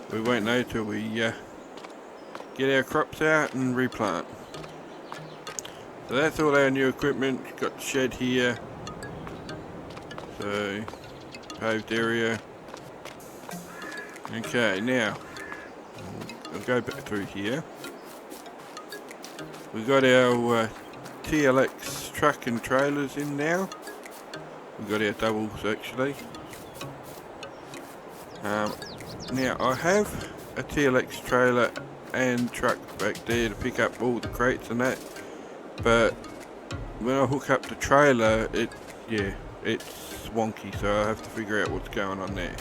We won't know till we get our crops out and replant. So that's all our new equipment. Got the shed here. So, paved area. Okay, now, I'll go back through here. We've got our TLX truck and trailers in now. We've got our doubles actually. Now I have a TLX trailer and truck back there to pick up all the crates and that, but when I hook up the trailer, it's wonky, so I have to figure out what's going on there.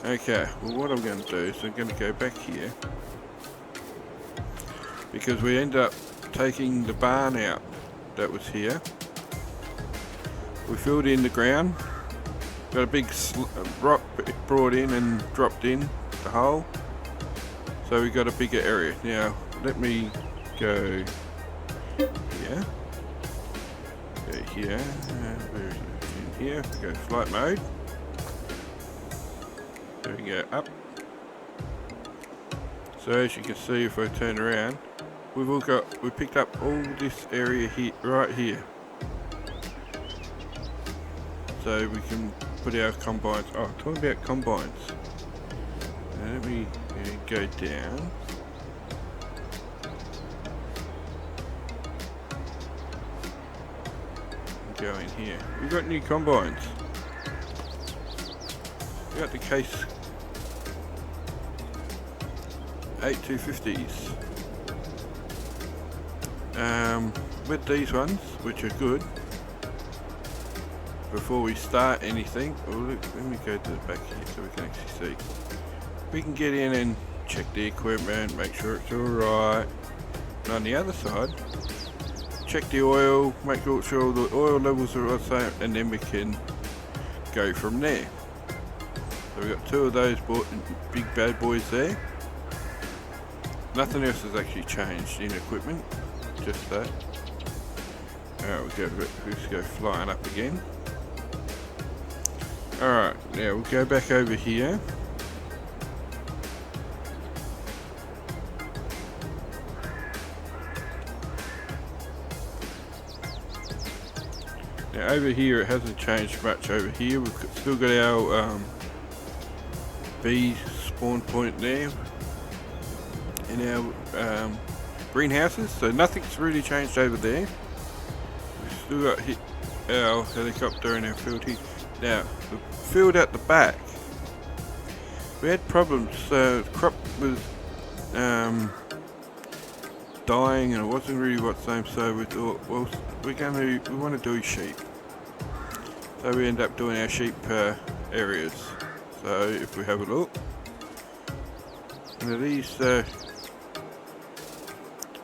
Okay, well what I'm going to do is I'm going to go back here, because we ended up taking the barn out that was here. We filled in the ground, got a big rock brought in and dropped in the hole, so we got a bigger area. Now let me go here, where is it? In here, go flight mode, there we go, up. So as you can see, if I turn around, we picked up all this area here, right here, so we can put our combines. Oh, talking about combines. Now let me go down. Go in here. We've got new combines. We got the Case 8250s. With these ones, which are good. Before we start anything, let me go to the back here so we can actually see. we can get in and check the equipment, make sure it's alright. And on the other side, check the oil, make sure the oil levels are the same, and then we can go from there. So we've got two of those big bad boys there. Nothing else has actually changed in equipment, just that. Alright, let's go flying up again. Alright, now we'll go back over here. Now over here it hasn't changed much over here. We've still got our bee spawn point there in our greenhouses, so nothing's really changed over there. We've still got our helicopter in our field here. Now, the field at the back, we had problems. The crop was dying and it wasn't really what's same, so we thought, well, we want to do sheep. So we end up doing our sheep areas. So if we have a look, and these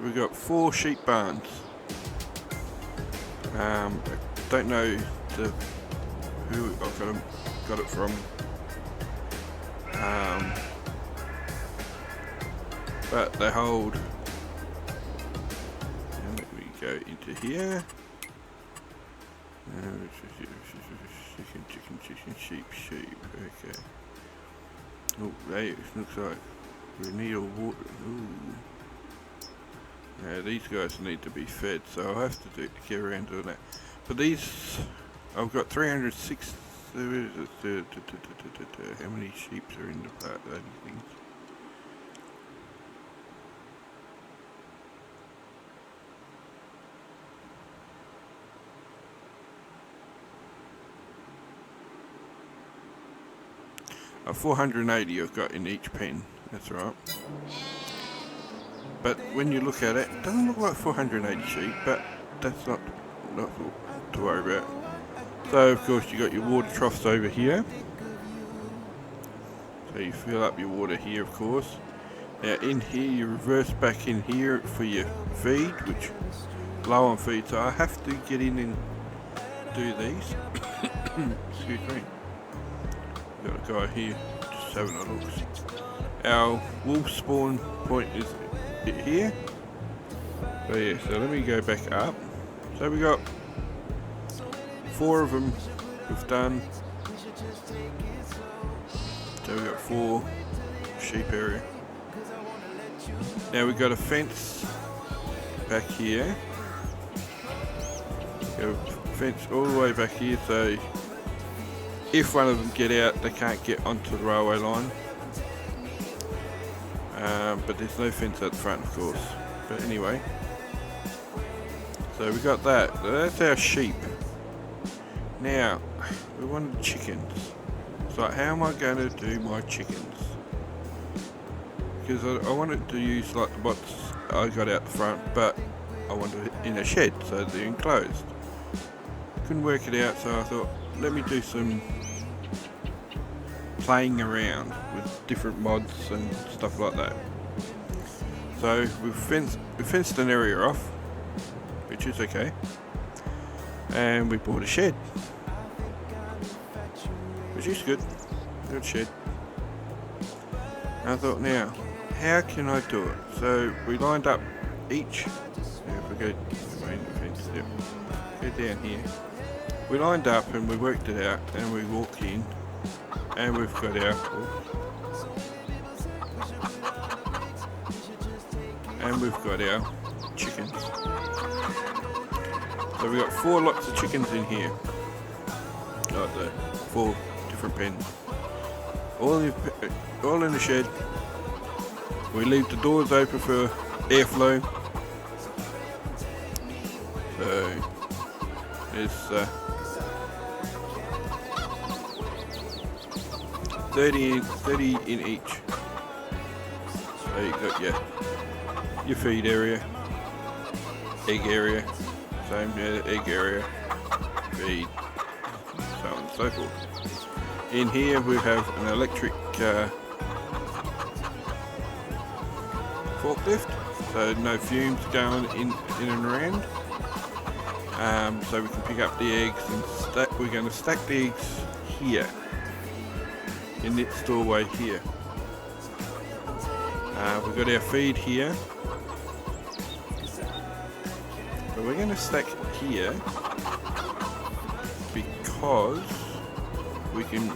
we've got 4 sheep barns. I don't know who I got it from, but they hold. Let me go into here. Chicken, sheep. Okay. Oh, it looks like we need a water. Ooh. Now these guys need to be fed, so I'll have to get around doing that. But these, I've got 306. How many sheep are in the part of those things? Oh, 480 I've got in each pen, that's right. But when you look at it, it doesn't look like 480 sheep, but that's not to worry about. So of course you got your water troughs over here. So you fill up your water here, of course. Now in here you reverse back in here for your feed, which low on feed. So I have to get in and do these. Excuse me. Got a guy here just having a look. Our wolf spawn point is here. So yeah, so let me go back up. So we got 4 of them we've done. So we got 4 sheep area. Now we've got a fence back here. Got a fence all the way back here, so if one of them get out, they can't get onto the railway line. But there's no fence at the front, of course. But anyway, so we got that. So that's our sheep. Now, we wanted chickens. So how am I going to do my chickens? Because I wanted to use like the bots I got out the front, but I wanted it in a shed, so they're enclosed. Couldn't work it out, so I thought, let me do some playing around with different mods and stuff like that. So we fenced an area off, which is okay, and we bought a shed, which is good shed. And I thought, now how can I do it? So we lined up each. If we go down here, we lined up and we worked it out, and we walk in, and we've got our chickens. So we've got 4 lots of chickens in here, like the 4 different pens, all in the shed. We leave the doors open for airflow. So there's 30 in each. So you got your feed area, egg area, same egg area, feed, so on and so forth. In here we have an electric forklift, so no fumes going in and around. So we can pick up the eggs and we're going to stack the eggs here in this doorway here. We've got our feed here, but we're going to stack here because we can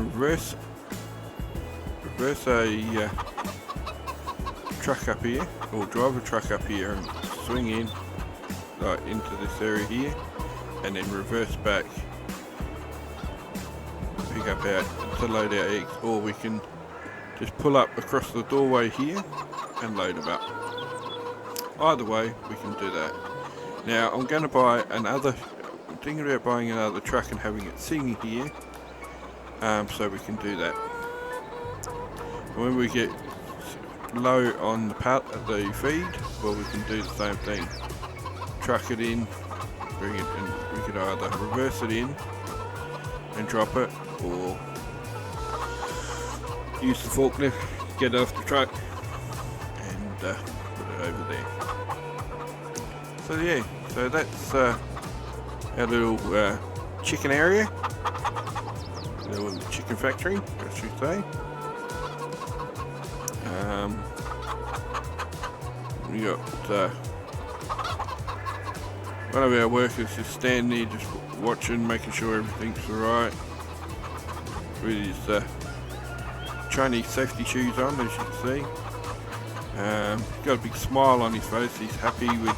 reverse a truck up here, or drive a truck up here and swing in like into this area here, and then reverse back, pick up out to load our eggs, or we can just pull up across the doorway here and load them up. Either way, we can do that. Now I'm going to buy another, I'm thinking about buying another truck and having it sitting here, so we can do that. When we get low on the feed, well, we can do the same thing. Truck it in, bring it, and we could either reverse it in and drop it, or use the forklift, get it off the truck, and put it over there. So yeah, so that's our little chicken area, little chicken factory, I should say. We got one of our workers just standing there, just watching, making sure everything's alright, with his Chinese safety shoes on, as you can see. He's got a big smile on his face. He's happy with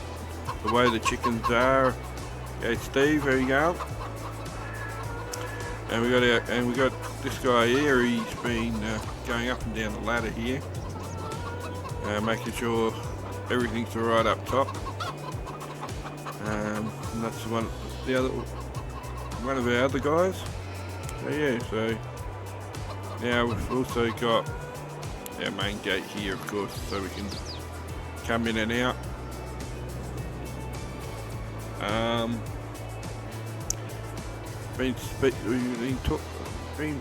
the way the chickens are. Okay, Steve, there you go. And we got this guy here. He's been going up and down the ladder here, making sure everything's alright up top. And that's one of our other guys. So yeah, so now we've also got our main gate here, of course, so we can come in and out. Been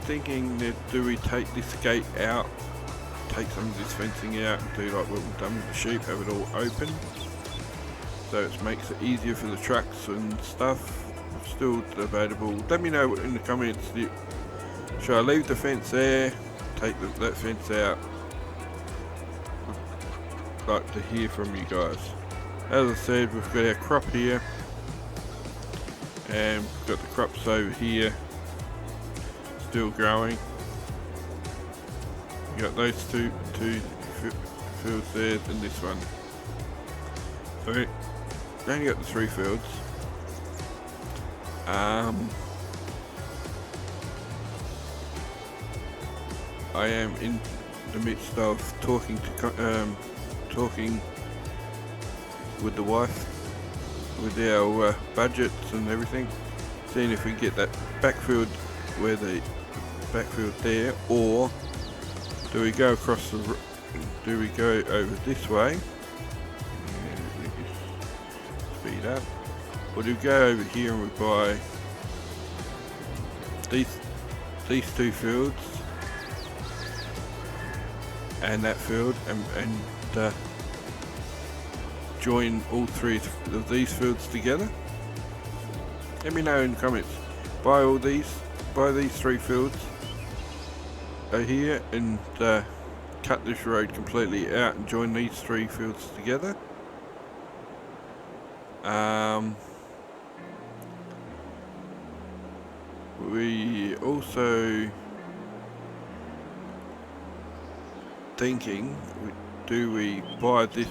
thinking that, do we take this gate out, take some of this fencing out, and do like what we've done with the sheep, have it all open, so it makes it easier for the trucks and stuff. Still debatable. Let me know in the comments. Should I leave the fence there, take that fence out? I'd like to hear from you guys. As I said, we've got our crop here, and we've got the crops over here still growing. We got those two fields there and this one. So we only got the 3 fields. I am in the midst of talking with the wife, with our budgets and everything, seeing if we can get that backfield where the backfield there, or do we go across the, do we go over this way, speed up, or do we go over here and we buy these 2 fields and that field, and join all 3 of these fields together? Let me know in the comments. Buy these 3 fields over here and cut this road completely out and join these 3 fields together. We also thinking, do we buy this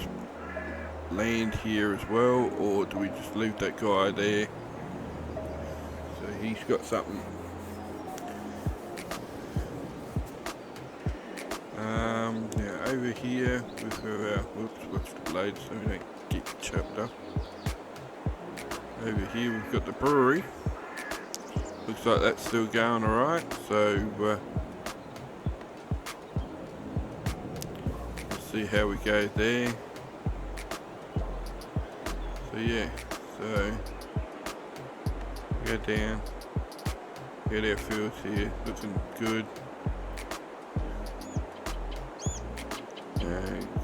land here as well, or do we just leave that guy there so he's got something? Yeah, over here with our, whoops, the blade so we don't get chopped up. Over here we've got the brewery. Looks like that's still going alright, so let's see how we go there. So yeah, so go down, get our fields here, looking good.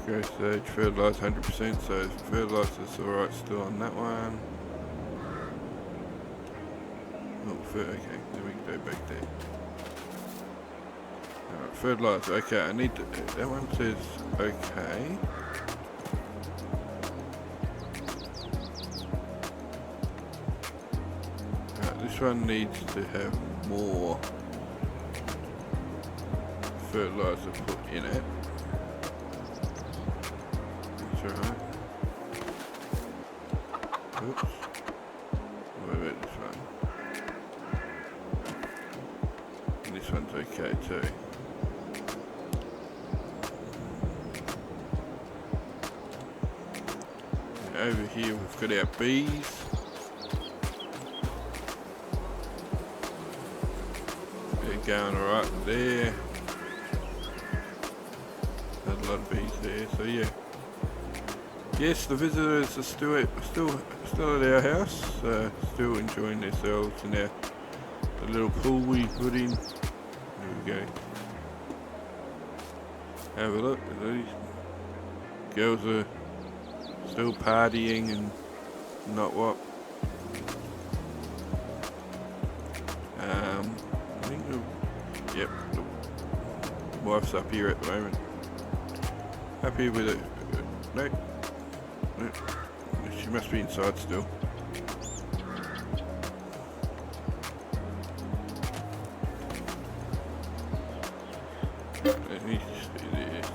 Growth stage, fertiliser 100%, so fertiliser's alright still on that one. Oh, okay, then we can go back there. Alright, fertiliser, okay, I need to, that one says okay. Alright, this one needs to have more fertiliser put in it. That's alright. Oops. What about this one? And this one's okay too. And over here we've got our bees. They're going alright there. There's a lot of bees there, so yeah. Yes, the visitors are still at our house, still enjoying themselves in the little pool we put in. There we go. Have a look. These girls are still partying and not what. I think yep, the wife's up here at the moment. Happy with it. No. No. She must be inside still. Let me see this.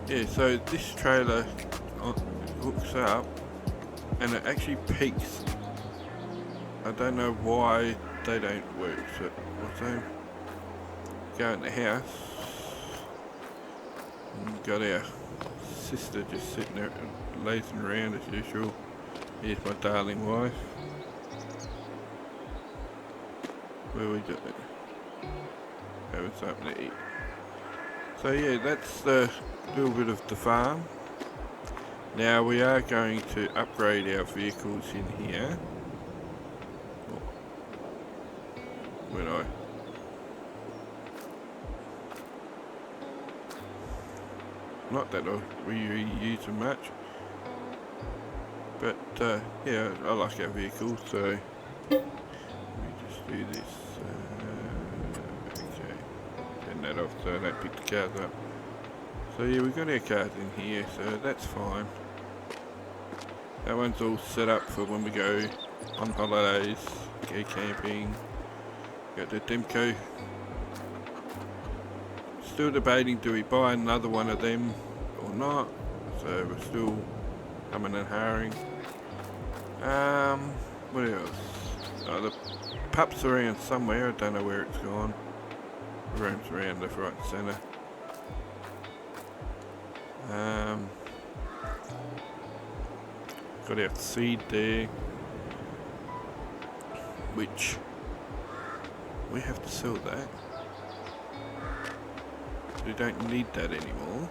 Yeah, so this trailer hooks up and it actually peaks. I don't know why they don't work, so we'll go in the house and got our sister just sitting there lazing around as usual. Here's my darling wife. Where we got it? Having something to eat. So yeah, that's the little bit of the farm. Now we are going to upgrade our vehicles in here. When I not that we use them much, but yeah, I like our vehicles, so let me just do this. Okay, turn that off so I don't pick the cars up. So yeah, we've got our cars in here, so that's fine. That one's all set up for when we go on holidays, go camping. Got the Demco. Still debating, do we buy another one of them or not? So we're still humming and hawing. What else? Oh, the pup's around somewhere. I don't know where it's gone. It roams around left, right, and centre. Got our seed there, which we have to sell that. We don't need that anymore.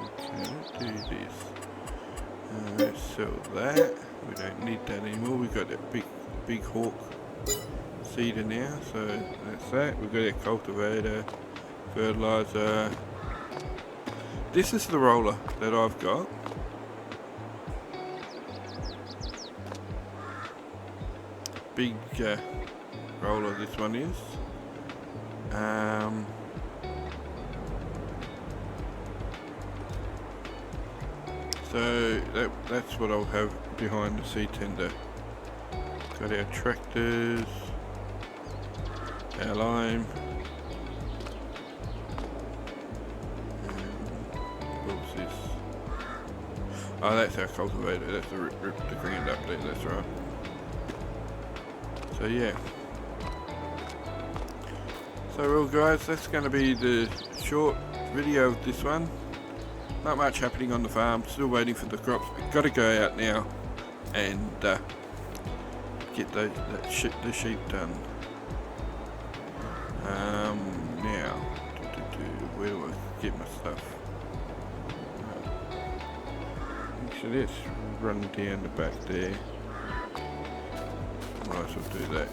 Okay, let's do this. Let's sell that. We don't need that anymore. We've got that big hawk seeder now, so that's that. We've got our cultivator, fertilizer. This is the roller that I've got. Big roller this one is. So that's what I'll have behind the seed tender. Got our tractors, our lime. What's this? Oh, that's our cultivator. That's the ground up there. That's right. So yeah. So well guys, that's going to be the short video of this one. Not much happening on the farm, still waiting for the crops. We've got to go out now and get the sheep done. Now, where do I get my stuff? So let's run down the back there. Might as well do that.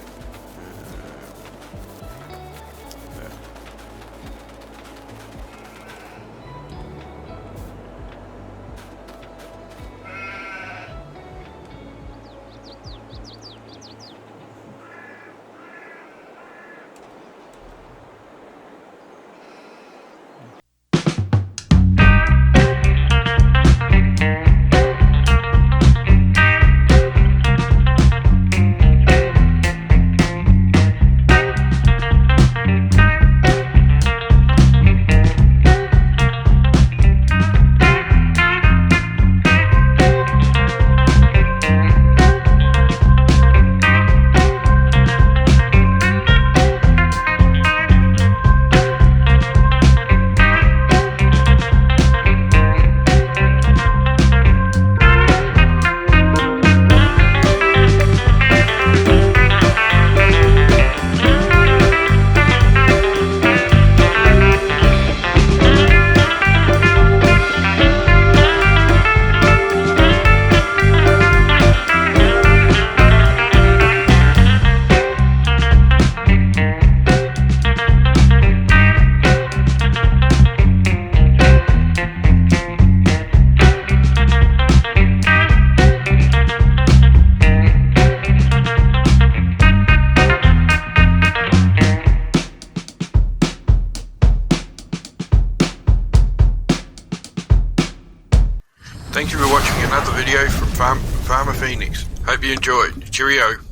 Thank you for watching another video from Farmer Phoenix. Hope you enjoyed. Cheerio.